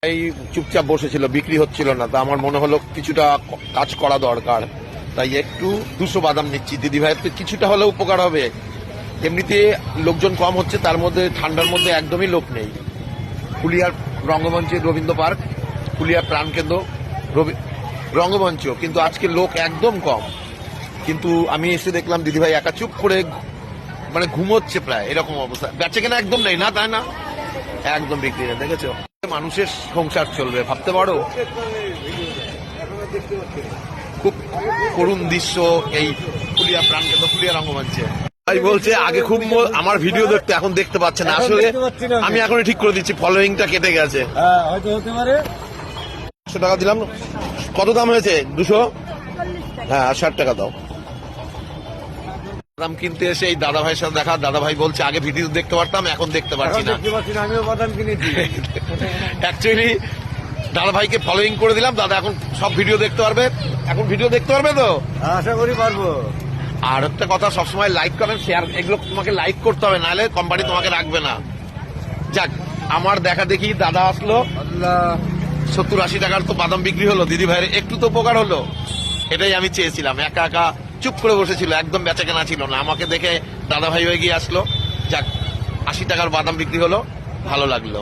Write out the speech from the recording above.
এই চুপচাপ বসেছিল, বিক্রি হচ্ছিল না, তা আমার মনে হলো কিছুটা কাজ করা দরকার, তাই একটু 200 বাদাম নিচ্ছি। দিদি ভাইয়ের তো কিছুটা হলেও উপকার হবে। এমনিতে লোকজন কম হচ্ছে, তার মধ্যে ঠান্ডার মধ্যে একদমই লোক নেই। ফুলিয়ার রঙ্গমঞ্চে রবীন্দ্র পার্ক, ফুলিয়ার প্রাণকেন্দ্র রঙ্গমঞ্চ, কিন্তু আজকে লোক একদম কম। কিন্তু আমি এসে দেখলাম দিদিভাই একা চুপ করে মানে ঘুমোচ্ছে প্রায়, এরকম অবস্থা। বেচে কেনা একদম নেই না, তাই না? একদম বিক্রি নেই, দেখেছো? মানুষের সংসার চলবে, ভাবতে পারো? খুব করুণ দৃশ্য এই ফুলিয়া প্রাণকেন্দ্র, ফুলিয়া রঙ্গমঞ্চে। ভাই বলছে আগে খুব আমার ভিডিও দেখতে, এখন দেখতে পাচ্ছে না। আসলে আমি এখনই ঠিক করে দিচ্ছি, ফলোয়িংটা কেটে গেছে। হয়তো হতে পারে। 100 টাকা দিলাম। কত দাম হয়েছে? 200? হ্যাঁ, 60 টাকা দাও। বাদাম কিনতে এসে এই দাদা ভাইয়ের সাথে দেখা। দাদা ভাই বলছে আগে ভিডিও দেখতে পারতাম, এখন দেখতে পারছি না। আমিও বাদাম কিনেছি। অ্যাকচুয়ালি দাদা ভাইকে ফলোইং করে দিলাম, দাদা এখন সব ভিডিও দেখতে পারবে। এখন ভিডিও দেখতে পারবে তো? আশা করি পারবো। আর একটা কথা, সবসময় লাইক করেন, শেয়ার, এগুলো তোমাকে লাইক করতে হবে, নাহলে কোম্পানি তোমাকে রাখবে না। যাক, আমার দেখা দেখি দাদা আসলো, 70-80 টাকার তো বাদাম বিক্রি হলো। দিদি ভাইয়ের একটু তো উপকার হলো, এটাই আমি চেয়েছিলাম। একা একা চুপ করে বসেছিল, একদম বেচা কেনা ছিল না। আমাকে দেখে দাদা ভাই হয়ে গিয়ে আসলো। যাক, 80 টাকার বাদাম বিক্রি হলো, ভালো লাগলো।